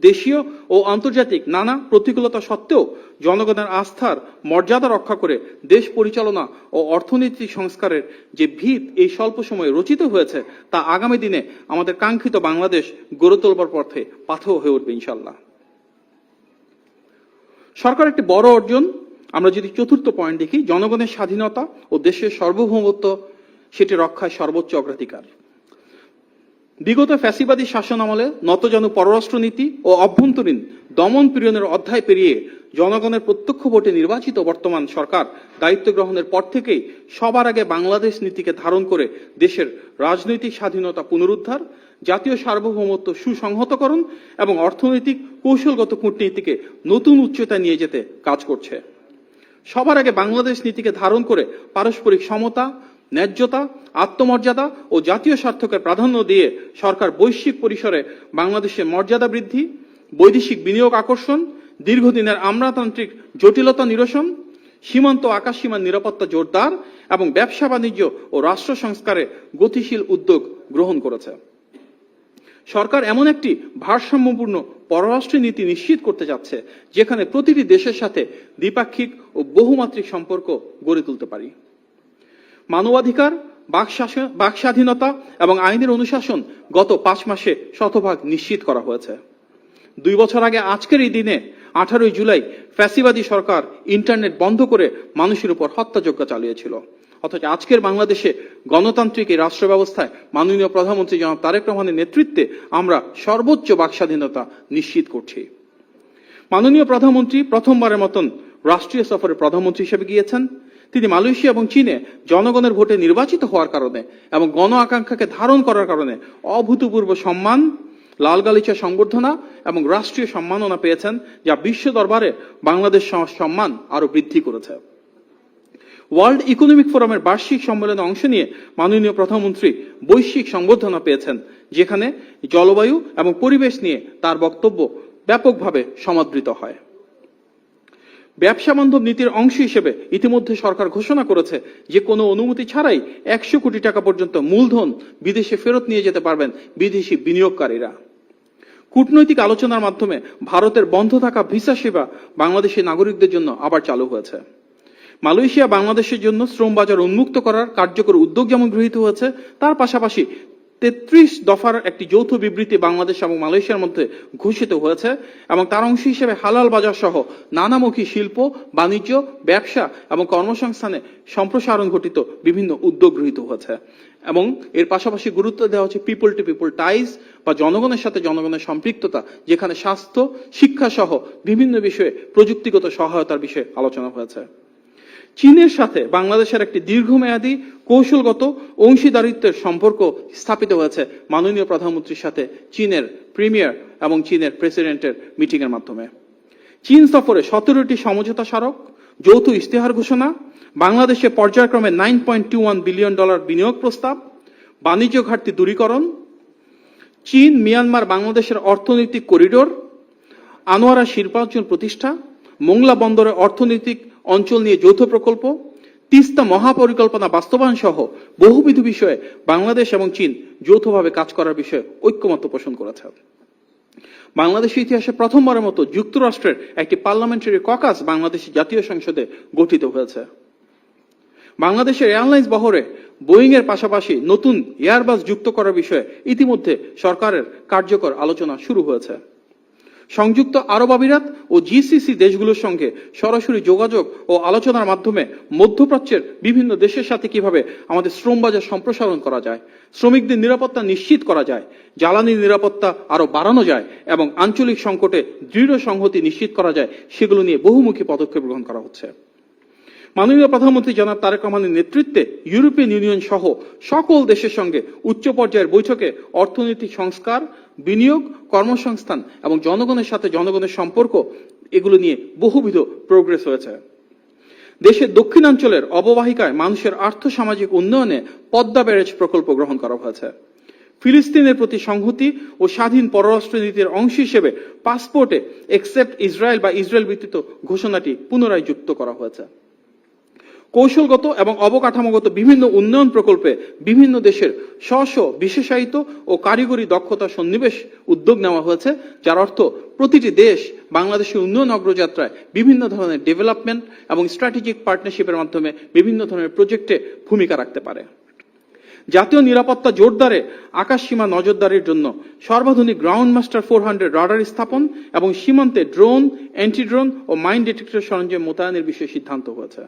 দেশীয় ও আন্তর্জাতিক নানা প্রতিকূলতা সত্ত্বেও জনগণের আস্থার মর্যাদা রক্ষা করে দেশ পরিচালনা ও অর্থনৈতিক সংস্কারের যে ভিত এই স্বল্প সময়ে রচিত হয়েছে তা আগামী দিনে আমাদের কাঙ্ক্ষিত বাংলাদেশ গড়ে তোলবার পথে পাথেয় হয়ে উঠবে ইনশাল্লাহ। সরকার একটি বড় অর্জন আমরা যদি চতুর্থ পয়েন্ট দেখি, জনগণের স্বাধীনতা ও দেশের সার্বভৌমত্ব সেটি রক্ষায় সর্বোচ্চ অগ্রাধিকার। বিগত ফ্যাসিবাদী শাসন আমলে নতজানু পররাষ্ট্রনীতি ও অভ্যন্তরীণ দমন পীড়নের অধ্যায় পেরিয়ে জনগণের প্রত্যক্ষ ভোটে নির্বাচিত বর্তমান সরকার দায়িত্ব গ্রহণের পর থেকেই সবার আগে বাংলাদেশ নীতিকে ধারণ করে দেশের রাজনৈতিক স্বাধীনতা পুনরুদ্ধার, জাতীয় সার্বভৌমত্ব সুসংহতকরণ এবং অর্থনৈতিক কৌশলগত কূটনীতিকে নতুন উচ্চতায় নিয়ে যেতে কাজ করছে। সবার আগে বাংলাদেশ নীতিকে ধারণ করে পারস্পরিক সমতা, ন্যায্যতা, আত্মমর্যাদা ও জাতীয় স্বার্থকে প্রাধান্য দিয়ে সরকার বৈশ্বিক পরিসরে বাংলাদেশের মর্যাদা বৃদ্ধি, বৈদেশিক বিনিয়োগ আকর্ষণ, দীর্ঘদিনের আমলাতান্ত্রিক জটিলতা নিরসন, সীমান্ত আকাশসীমার নিরাপত্তা জোরদার এবং ব্যবসা বাণিজ্য ও রাষ্ট্র সংস্কারে গতিশীল উদ্যোগ গ্রহণ করেছে। সরকার এমন একটি ভারসাম্যপূর্ণ পররাষ্ট্র নীতি নিশ্চিত করতে যাচ্ছে যেখানে প্রতিটি দেশের সাথে দ্বিপাক্ষিক ও বহুমাত্রিক সম্পর্ক গড়ে তুলতে পারি। মানবাধিকার, বাক স্বাধীনতা এবং আইনের অনুশাসন গত 5 মাসে শতভাগ নিশ্চিত করা হয়েছে। 2 বছর আগে আজকের এই দিনে 18 জুলাই ফ্যাসিবাদী সরকার ইন্টারনেট বন্ধ করে মানুষের উপর হত্যাযজ্ঞ চালিয়েছিল, অথচ আজকের বাংলাদেশে গণতান্ত্রিক এই রাষ্ট্র ব্যবস্থায় মাননীয় প্রধানমন্ত্রী জনাব তারেক রহমানের নেতৃত্বে আমরা সর্বোচ্চ বাক স্বাধীনতা নিশ্চিত করছি। মাননীয় প্রধানমন্ত্রী প্রথমবারের মতন রাষ্ট্রীয় সফরে প্রধানমন্ত্রী হিসেবে গিয়েছেন। তিনি মালয়েশিয়া এবং চীনে জনগণের ভোটে নির্বাচিত হওয়ার কারণে এবং গণ আকাঙ্ক্ষাকে ধারণ করার কারণে অভূতপূর্ব সম্মান, লাল গালিচা সংবর্ধনা এবং রাষ্ট্রীয় সম্মাননা পেয়েছেন, যা বিশ্ব দরবারে বাংলাদেশ সম্মান আরো বৃদ্ধি করেছে। ওয়ার্ল্ড ইকোনমিক ফোরামের বার্ষিক সম্মেলনে অংশ নিয়ে মাননীয় প্রধানমন্ত্রী বৈশ্বিক সংবর্ধনা পেয়েছেন, যেখানে জলবায়ু এবং পরিবেশ নিয়ে তার বক্তব্য ব্যাপকভাবে সমাদৃত হয়। ব্যবসা বান্ধব নীতির অংশ হিসেবে ইতিমধ্যে সরকার ঘোষণা করেছে যে কোনো অনুমতি ছাড়াই 100 কোটি টাকা পর্যন্ত মূলধন বিদেশে ফেরত নিয়ে যেতে পারবেন বিদেশি বিনিয়োগকারীরা। কূটনৈতিক আলোচনার মাধ্যমে ভারতের বন্ধ থাকা ভিসা সেবা বাংলাদেশি নাগরিকদের জন্য আবার চালু হয়েছে। মালয়েশিয়া বাংলাদেশের জন্য শ্রম বাজার উন্মুক্ত করার কার্যকর উদ্যোগ যেমন গৃহীত হয়েছে, তার পাশাপাশি 33 দফার একটি যৌথ বিবৃতি বাংলাদেশ এবং মালয়েশিয়ার মধ্যে ঘোষিত হয়েছে এবং তার অংশ হিসেবে হালাল বাজার সহ নানামুখী শিল্প, বাণিজ্য, ব্যবসা এবং কর্মসংস্থানে সম্প্রসারণ ঘটিত বিভিন্ন উদ্যোগ গৃহীত হয়েছে। এবং এর পাশাপাশি গুরুত্ব দেওয়া হচ্ছে পিপল টু পিপল টাইজ বা জনগণের সাথে জনগণের সম্পৃক্ততা, যেখানে স্বাস্থ্য, শিক্ষা সহ বিভিন্ন বিষয়ে প্রযুক্তিগত সহায়তার বিষয়ে আলোচনা হয়েছে। চীনের সাথে বাংলাদেশের একটি দীর্ঘমেয়াদী কৌশলগত অংশীদারিত্বের সম্পর্ক স্থাপিত হয়েছে মাননীয় প্রধানমন্ত্রীর সাথে চীনের প্রিমিয়ার এবং চীনের প্রেসিডেন্টের মিটিং এর মাধ্যমে। চীন সফরে 17টি সমঝোতা স্মারক, যৌথ ইশতেহার ঘোষণা, বাংলাদেশে পর্যায়ক্রমে $9.21 বিলিয়ন বিনিয়োগ প্রস্তাব, বাণিজ্য ঘাটতি দূরীকরণ, চীন মিয়ানমার বাংলাদেশের অর্থনৈতিক করিডোর, আনোয়ারা শিল্পাঞ্চল প্রতিষ্ঠা, মোংলা বন্দরের অর্থনৈতিক অঞ্চল নিয়ে যৌথ প্রকল্প, তিস্তা মহাপরিকল্পনা বাস্তবায়ন সহ বহুবিধ বিষয়ে বাংলাদেশ এবং চীন যৌথভাবে কাজ করার বিষয়ে ঐক্যমত্য পোষণ করেছে। বাংলাদেশের ইতিহাসে প্রথমবারের মতো যুক্তরাষ্ট্রের একটি পার্লামেন্টারি ককাস বাংলাদেশের জাতীয় সংসদে গঠিত হয়েছে। বাংলাদেশের এয়ারলাইন্স বহরে বোয়িং এর পাশাপাশি নতুন এয়ারবাস যুক্ত করার বিষয়ে ইতিমধ্যে সরকারের কার্যকর আলোচনা শুরু হয়েছে। সংযুক্ত আরব আমিরাত ও জিসিসি দেশগুলোর সঙ্গে সরাসরি যোগাযোগ ও আলোচনার মাধ্যমে মধ্যপ্রাচ্যের বিভিন্ন দেশের সাথে কিভাবে আমাদের শ্রম বাজার সম্প্রসারণ করা যায়, শ্রমিকদের নিরাপত্তা নিশ্চিত করা যায়, জ্বালানি নিরাপত্তা আরো বাড়ানো যায় এবং আঞ্চলিক সংকটে দৃঢ় সংহতি নিশ্চিত করা যায়, সেগুলো নিয়ে বহুমুখী পদক্ষেপ গ্রহণ করা হচ্ছে। মাননীয় প্রধানমন্ত্রী জনাব তারেক রহমানের নেতৃত্বে ইউরোপিয়ান ইউনিয়ন সহ সকল দেশের সঙ্গে উচ্চ পর্যায়ের বৈঠকে অর্থনৈতিক সংস্কার, বিনিয়োগ, কর্মসংস্থান এবং জনগণের সাথে জনগণের সম্পর্ক, এগুলো নিয়ে বহুবিধ প্রোগ্রেস হয়েছে। দেশের দক্ষিণাঞ্চলের অববাহিকায় মানুষের আর্থসামাজিক উন্নয়নে পদ্মা ব্যারেজ প্রকল্প গ্রহণ করা হয়েছে। ফিলিস্তিনের প্রতি সংহতি ও স্বাধীন পররাষ্ট্রনীতির অংশ হিসেবে পাসপোর্টে এক্সেপ্ট ইসরায়েল বা ইসরায়েল ভিত্তিক ঘোষণাটি পুনরায় যুক্ত করা হয়েছে। কৌশলগত এবং অবকাঠামোগত বিভিন্ন উন্নয়ন প্রকল্পে বিভিন্ন দেশের স্ব বিশেষায়িত ও কারিগরি দক্ষতা সন্নিবেশ উদ্যোগ নেওয়া হয়েছে, যার অর্থ প্রতিটি দেশ বাংলাদেশের উন্নয়ন অগ্রযাত্রায় বিভিন্ন ধরনের ডেভেলপমেন্ট এবং স্ট্র্যাটেজিক পার্টনারশিপের মাধ্যমে বিভিন্ন ধরনের প্রজেক্টে ভূমিকা রাখতে পারে। জাতীয় নিরাপত্তা জোরদারে আকাশসীমা নজরদারির জন্য সর্বাধুনিক গ্রাউন্ড মাস্টার 400 রাডার স্থাপন এবং সীমান্তে ড্রোন, অ্যান্টি ড্রোন ও মাইন ডিটেক্টর সরঞ্জাম মোতায়েনের বিষয়ে সিদ্ধান্ত হয়েছে।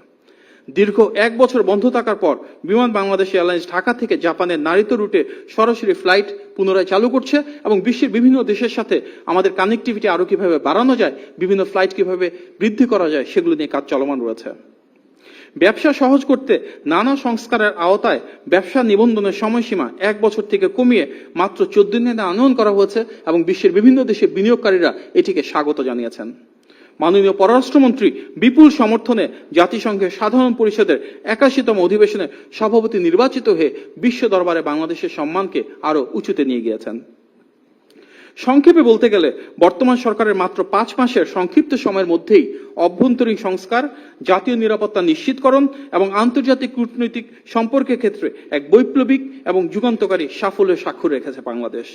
দীর্ঘ 1 বছর বন্ধ থাকার পর বিমান বাংলাদেশ এয়ারলাইন্স ঢাকা থেকে জাপানের নারিতো রুটে সরাসরি ফ্লাইট পুনরায় চালু করছে এবং বিশ্বের বিভিন্ন দেশের সাথে আমাদের কানেক্টিভিটি আরো কিভাবে বাড়ানো যায়, বিভিন্ন ফ্লাইট কিভাবে বৃদ্ধি করা যায়, সেগুলো নিয়ে কাজ চলমান রয়েছে। ব্যবসা সহজ করতে নানা সংস্কারের আওতায় ব্যবসা নিবন্ধনের সময়সীমা 1 বছর থেকে কমিয়ে মাত্র 14 দিনে আনয়ন করা হয়েছে এবং বিশ্বের বিভিন্ন দেশের বিনিয়োগকারীরা এটিকে স্বাগত জানিয়েছেন। মাননীয় পররাষ্ট্রমন্ত্রী বিপুল সমর্থনে জাতিসংঘের সাধারণ পরিষদের 81তম অধিবেশনে সভাপতি নির্বাচিত হয়ে বিশ্ব দরবারে বাংলাদেশের সম্মানকে আরো উঁচুতে নিয়ে গিয়েছেন। সংক্ষেপে বলতে গেলে বর্তমান সরকারের মাত্র 5 মাসের সংক্ষিপ্ত সময়ের মধ্যেই অভ্যন্তরীণ সংস্কার, জাতীয় নিরাপত্তা নিশ্চিতকরণ এবং আন্তর্জাতিক কূটনৈতিক সম্পর্কের ক্ষেত্রে এক বৈপ্লবিক এবং যুগান্তকারী সাফল্যের স্বাক্ষর রেখেছে বাংলাদেশ।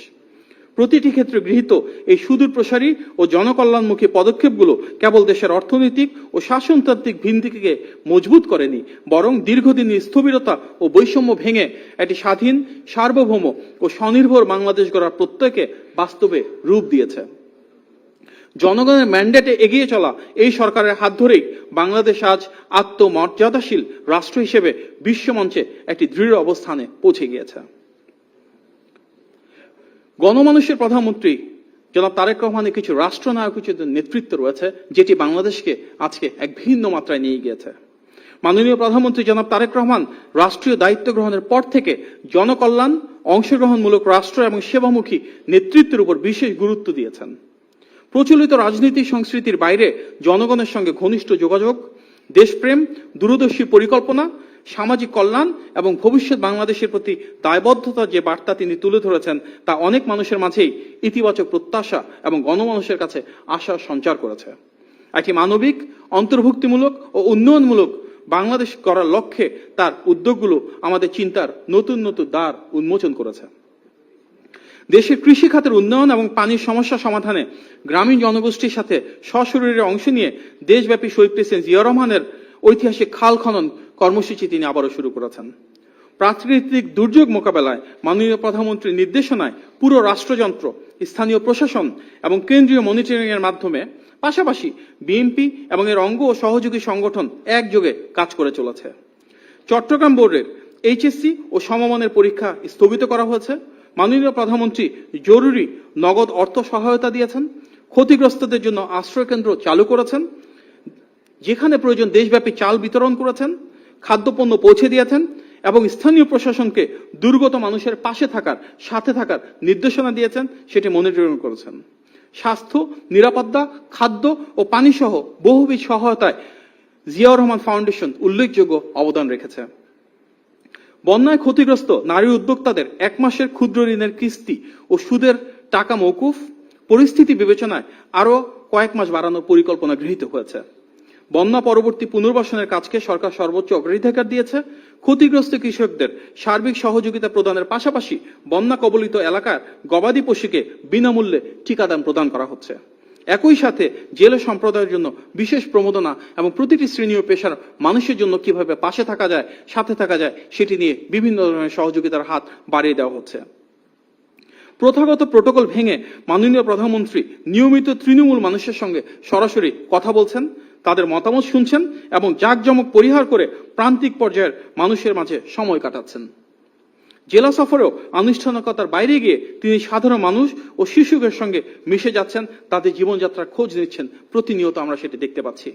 প্রতিটি ক্ষেত্রে গৃহীত এই সুদূর প্রসারী ও জনকল্যাণমুখী পদক্ষেপগুলো কেবল দেশের অর্থনৈতিক ও শাসনতান্ত্রিক ভিত্তিকে মজবুত করেনি, বরং দীর্ঘদিনের স্থবিরতা ও বৈষম্য ভেঙে একটি স্বাধীন, সার্বভৌম ও স্বনির্ভর বাংলাদেশ গড়ার প্রত্যয়কে বাস্তবে রূপ দিয়েছে। জনগণের ম্যান্ডেটে এগিয়ে চলা এই সরকারের হাত ধরেই বাংলাদেশ আজ আত্মমর্যাদাশীল রাষ্ট্র হিসেবে বিশ্বমঞ্চে একটি দৃঢ় অবস্থানে পৌঁছে গিয়েছে। গণমানুষের প্রধানমন্ত্রী জনাব তারেক রহমানের কিছু রাষ্ট্রনায়কের নেতৃত্ব রয়েছে, যেটি বাংলাদেশকে আজকে এক ভিন্ন মাত্রায় নিয়ে গিয়েছে। মাননীয় প্রধানমন্ত্রী জনাব তারেক রহমান রাষ্ট্রীয় দায়িত্ব গ্রহণের পর থেকে জনকল্যাণ, অংশগ্রহণমূলক রাষ্ট্র এবং সেবামুখী নেতৃত্বের উপর বিশেষ গুরুত্ব দিয়েছেন। প্রচলিত রাজনৈতিক সংস্কৃতির বাইরে জনগণের সঙ্গে ঘনিষ্ঠ যোগাযোগ, দেশপ্রেম, দূরদর্শী পরিকল্পনা, সামাজিক কল্যাণ এবং ভবিষ্যৎ বাংলাদেশের প্রতি দায়বদ্ধতা যে বার্তা তিনি তুলে ধরেছেন, তা অনেক মানুষের মাঝেই ইতিবাচক প্রত্যাশা এবং গণমানুষের কাছে আশা সঞ্চার করেছে। একটি মানবিক, অন্তর্ভুক্তিমূলক ও উন্নয়নমূলক বাংলাদেশ করার লক্ষ্যে তার উদ্যোগগুলো আমাদের চিন্তার নতুন নতুন দ্বার উন্মোচন করেছে। দেশের কৃষি খাতের উন্নয়ন এবং পানির সমস্যা সমাধানে গ্রামীণ জনগোষ্ঠীর সাথে সশরীরে অংশ নিয়ে দেশব্যাপী শহীদ প্রেসিডেন্ট জিয়া রহমানের ঐতিহাসিক খাল খনন কর্মসূচি তিনি আবারও শুরু করেছেন। প্রাকৃতিক দুর্যোগ মোকাবেলায় মাননীয় প্রধানমন্ত্রীর নির্দেশনায় পুরো রাষ্ট্রযন্ত্র, স্থানীয় প্রশাসন এবং কেন্দ্রীয় মনিটরিং এর মাধ্যমে পাশাপাশি বিএনপি এবং এর অঙ্গ ও সহযোগী সংগঠন একযোগে কাজ করে চলেছে। চট্টগ্রাম বোর্ডের এইচএসসি ও সমমানের পরীক্ষা স্থগিত করা হয়েছে। মাননীয় প্রধানমন্ত্রী জরুরি নগদ অর্থ সহায়তা দিয়েছেন। ক্ষতিগ্রস্তদের জন্য আশ্রয় কেন্দ্র চালু করেছেন। যেখানে প্রয়োজন দেশব্যাপী চাল বিতরণ করেছেন, খাদ্যপণ্য পৌঁছে দিয়েছেন এবং স্থানীয় প্রশাসনকে দুর্গত মানুষের পাশে থাকার, সাথে থাকার নির্দেশনা দিয়েছেন, সেটি মনিটরিং করেছেন। স্বাস্থ্য, নিরাপত্তা, খাদ্য ও পানি সহ বহুবিধ সহায়তায় জিয়াউর রহমান ফাউন্ডেশন উল্লেখযোগ্য অবদান রেখেছে। বন্যায় ক্ষতিগ্রস্ত নারী উদ্যোক্তাদের 1 মাসের ক্ষুদ্র ঋণের কিস্তি ও সুদের টাকা মওকুফ, পরিস্থিতি বিবেচনায় আরো কয়েক মাস বাড়ানোর পরিকল্পনা গৃহীত হয়েছে। বন্যা পরবর্তী পুনর্বাসনের কাজকে সরকার সর্বোচ্চ অগ্রাধিকার দিয়েছে। ক্ষতিগ্রস্ত কৃষকদের সার্বিক সহযোগিতা প্রদানের পাশাপাশি বন্যা কবলিত এলাকার গবাদি পশুকে বিনামূল্যে টিকাদান প্রদান করা হচ্ছে। একই সাথে জেলে সম্প্রদায়ের জন্য বিশেষ প্রণোদনা এবং প্রতিটি শ্রেণী ও পেশার মানুষের জন্য কিভাবে পাশে থাকা যায়, সাথে থাকা যায়, সেটি নিয়ে বিভিন্ন ধরনের সহযোগিতার হাত বাড়িয়ে দেওয়া হচ্ছে। প্রথাগত প্রোটোকল ভেঙে মাননীয় প্রধানমন্ত্রী নিয়মিত তৃণমূল মানুষের সঙ্গে সরাসরি কথা বলছেন, তাদের মতামত শুনছেন এবং জাঁকজমক পরিহার করে প্রান্তিক পর্যায়ের মানুষের মাঝে সময় কাটাচ্ছেন। জেলা সফরেও আনুষ্ঠানিকতার বাইরে গিয়ে তিনি সাধারণ মানুষ ও শিশুদের সঙ্গে মিশে যাচ্ছেন, তাদের জীবনযাত্রার খোঁজ নিচ্ছেন। প্রতিনিয়ত আমরা সেটি দেখতে পাচ্ছি।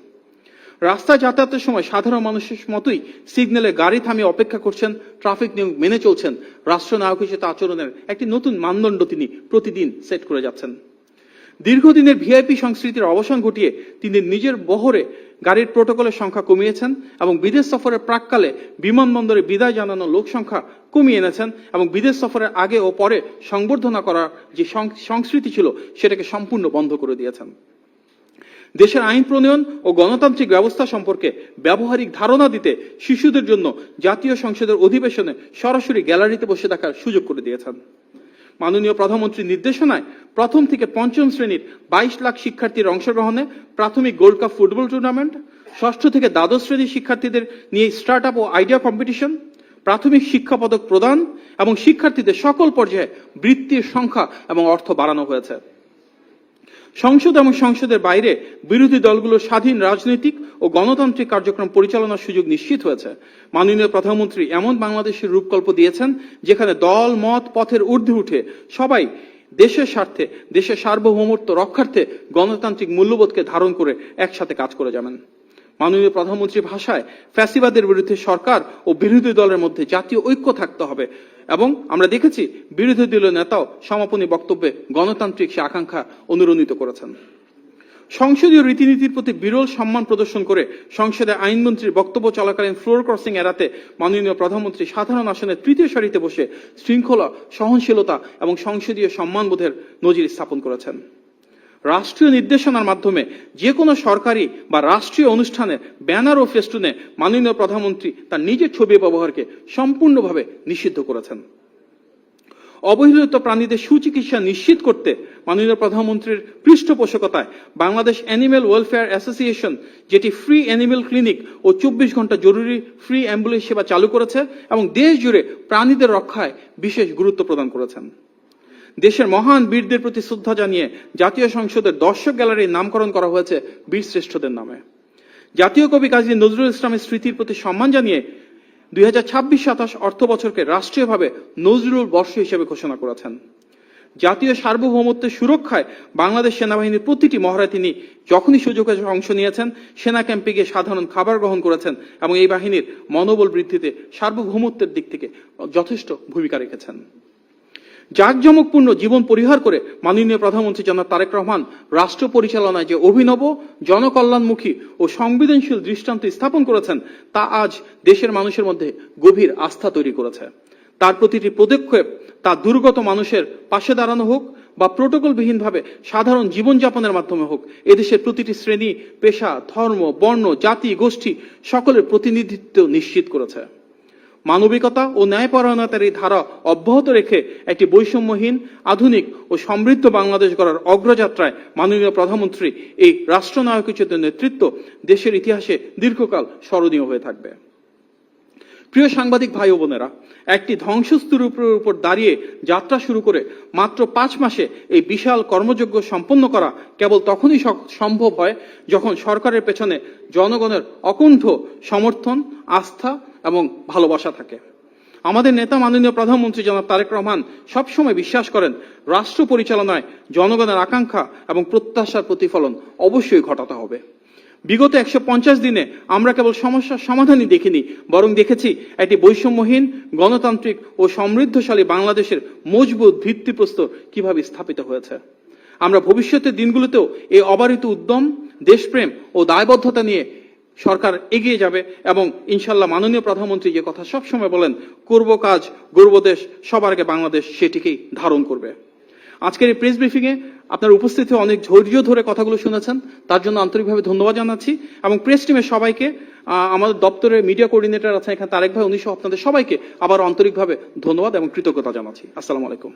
রাস্তায় যাতায়াতের সময় সাধারণ মানুষের মতোই সিগন্যালে গাড়ি থামিয়ে অপেক্ষা করছেন, ট্রাফিক নিয়ম মেনে চলছেন। রাষ্ট্রনায়ক হিসেবে আচরণের একটি নতুন মানদণ্ড তিনি প্রতিদিন সেট করে যাচ্ছেন। দীর্ঘদিনের ভিআইপি সংস্কৃতির অবসান ঘটিয়ে তিনি নিজের বহরে গাড়ির প্রোটোকলের সংখ্যা কমিয়েছেন এবং বিদেশ সফরের প্রাককালে বিমানবন্দরে বিদায় জানানো লোক সংখ্যা কমিয়ে এনেছেন এবং বিদেশ সফরের আগে ও পরে সংবর্ধনা করার যে সংস্কৃতি ছিল সেটাকে সম্পূর্ণ বন্ধ করে দিয়েছেন। দেশের আইন প্রণয়ন ও গণতান্ত্রিক ব্যবস্থা সম্পর্কে ব্যবহারিক ধারণা দিতে শিশুদের জন্য জাতীয় সংসদের অধিবেশনে সরাসরি গ্যালারিতে বসে থাকার সুযোগ করে দিয়েছেন। মাননীয় প্রধানমন্ত্রীর নির্দেশনায় প্রথম থেকে পঞ্চম শ্রেণীর 22 লাখ শিক্ষার্থীর অংশগ্রহণে প্রাথমিক গোল্ড কাপ ফুটবল টুর্নামেন্ট, ষষ্ঠ থেকে দ্বাদশ শ্রেণীর শিক্ষার্থীদের নিয়ে স্টার্ট আপ ও আইডিয়া কম্পিটিশন, প্রাথমিক শিক্ষা পদক প্রদান এবং শিক্ষার্থীদের সকল পর্যায়ে বৃত্তির সংখ্যা এবং অর্থ বাড়ানো হয়েছে। সংসদ এবং সংসদের বাইরে বিরোধী দলগুলোর স্বাধীন রাজনৈতিক ও গণতান্ত্রিক কার্যক্রম পরিচালনার সুযোগ নিশ্চিত হয়েছে। মাননীয় প্রধানমন্ত্রী এমন বাংলাদেশের রূপকল্প দিয়েছেন যেখানে দল মত পথের ঊর্ধ্বে উঠে সবাই দেশের স্বার্থে, দেশের সার্বভৌমত্ব রক্ষার্থে গণতান্ত্রিক মূল্যবোধকে ধারণ করে একসাথে কাজ করে যাবেন। মাননীয় প্রধানমন্ত্রীর ভাষায় ফ্যাসিবাদের বিরুদ্ধে সরকার ও বিরোধী দলের মধ্যে জাতীয় ঐক্য থাকতে হবে এবং আমরা দেখেছি বিরোধী দলীয় নেতাও সমাপনী বক্তব্যে গণতান্ত্রিক সে আকাঙ্ক্ষা অনুরণিত করেছেন। সংসদীয় রীতিনীতির প্রতি বিরল সম্মান প্রদর্শন করে সংসদে আইনমন্ত্রীর বক্তব্য চলাকালীন ফ্লোর ক্রসিং এড়াতে মাননীয় প্রধানমন্ত্রী সাধারণ আসনের তৃতীয় সারিতে বসে শৃঙ্খলা, সহনশীলতা এবং সংসদীয় সম্মানবোধের নজির স্থাপন করেছেন। রাষ্ট্রীয় নির্দেশনার মাধ্যমে যে কোনো সরকারি বা রাষ্ট্রীয় অনুষ্ঠানে ব্যানার ও ফেস্টুনে মাননীয় প্রধানমন্ত্রী তার নিজের ছবি ব্যবহারকে সম্পূর্ণভাবে নিষিদ্ধ করেছেন। অবহেলিত প্রাণীদের সুচিকিৎসা নিশ্চিত করতে মাননীয় প্রধানমন্ত্রীর পৃষ্ঠপোষকতায় বাংলাদেশ অ্যানিম্যাল ওয়েলফেয়ার অ্যাসোসিয়েশন, যেটি ফ্রি অ্যানিম্যাল ক্লিনিক ও 24 ঘন্টা জরুরি ফ্রি অ্যাম্বুলেন্স সেবা চালু করেছে এবং দেশ জুড়ে প্রাণীদের রক্ষায় বিশেষ গুরুত্ব প্রদান করেছেন। দেশের মহান বীরদের প্রতি শ্রদ্ধা জানিয়ে জাতীয় সংসদের দর্শক গ্যালারির নামকরণ করা হয়েছে বীর শ্রেষ্ঠদের নামে। জাতীয় কবি কাজী নজরুল ইসলামের স্মৃতির প্রতি সম্মান জানিয়ে 2026-27 অর্থ বছরকে রাষ্ট্রীয়ভাবে নজরুল বর্ষ হিসেবে ঘোষণা করেছেন। জাতীয় সার্বভৌমত্বের সুরক্ষায় বাংলাদেশ সেনাবাহিনীর প্রতিটি মহড়ায় তিনি যখনই সুযোগে অংশ নিয়েছেন, সেনা ক্যাম্পে গিয়ে সাধারণ খাবার গ্রহণ করেছেন এবং এই বাহিনীর মনোবল বৃদ্ধিতে সার্বভৌমত্বের দিক থেকে যথেষ্ট ভূমিকা রেখেছেন। জাঁকজমকপূর্ণ জীবন পরিহার করে মাননীয় প্রধানমন্ত্রী জনাব তারেক রহমান রাষ্ট্র পরিচালনায় যে অভিনব, জনকল্যাণমুখী ও সংবেদনশীল দৃষ্টান্ত স্থাপন করেছেন তা আজ দেশের মানুষের মধ্যে গভীর আস্থা তৈরি করেছে। তার প্রতিটি পদক্ষেপ তা দুর্গত মানুষের পাশে দাঁড়ানো হোক, বা প্রোটোকলবিহীনভাবে সাধারণ জীবনযাপনের মাধ্যমে হোক, এদেশের প্রতিটি শ্রেণী, পেশা, ধর্ম, বর্ণ, জাতি, গোষ্ঠী সকলের প্রতিনিধিত্ব নিশ্চিত করেছে। মানবিকতা ও ন্যায়পরায়ণতার এই ধারা অব্যাহত রেখে একটি বৈষম্যহীন, আধুনিক ও সমৃদ্ধ বাংলাদেশ গড়ার অগ্রযাত্রায় মাননীয় প্রধানমন্ত্রী এই রাষ্ট্রনায়কোচিত নেতৃত্ব দেশের ইতিহাসে দীর্ঘকাল স্মরণীয় হয়ে থাকবে। প্রিয় সাংবাদিক ভাই ও বোনেরা, একটি ধ্বংসস্তূপের উপর দাঁড়িয়ে যাত্রা শুরু করে মাত্র 5 মাসে এই বিশাল কর্মযজ্ঞ সম্পন্ন করা কেবল তখনই সম্ভব হয় যখন সরকারের পেছনে জনগণের অকুণ্ঠ সমর্থন, আস্থা এবং ভালোবাসা থাকে। আমাদের নেতা মাননীয় প্রধানমন্ত্রী জনাব তারেক রহমান সবসময় বিশ্বাস করেন, রাষ্ট্র পরিচালনায় জনগণের আকাঙ্ক্ষা এবং প্রত্যাশার প্রতিফলন অবশ্যই ঘটাতে হবে। বিগত 150 দিনে আমরা কেবল সমস্যার সমাধানই দেখিনি, বরং দেখেছি একটি বৈষম্যহীন, গণতান্ত্রিক ও সমৃদ্ধশালী বাংলাদেশের মজবুত ভিত্তিপ্রস্তর কিভাবে স্থাপিত হয়েছে। আমরা ভবিষ্যতের দিনগুলোতেও এই অবারিত উদ্যম, দেশপ্রেম ও দায়বদ্ধতা নিয়ে সরকার এগিয়ে যাবে এবং ইনশাল্লাহ মাননীয় প্রধানমন্ত্রী যে কথা সবসময় বলেন, করব কাজ, গর্ব দেশ, সবার আগে বাংলাদেশ, সেটিকেই ধারণ করবে। আজকের এই প্রেস ব্রিফিংয়ে আপনার উপস্থিতি অনেক ধৈর্য ধরে কথাগুলো শুনেছেন, তার জন্য আন্তরিকভাবে ধন্যবাদ জানাচ্ছি। এবং প্রেস টিমের সবাইকে, আমাদের দপ্তরের মিডিয়া কোঅর্ডিনেটর আছেন এখানে তারেক ভাই, উনি সহ আপনাদের সবাইকে আবার আন্তরিকভাবে ধন্যবাদ এবং কৃতজ্ঞতা জানাচ্ছি। আসসালামু আলাইকুম।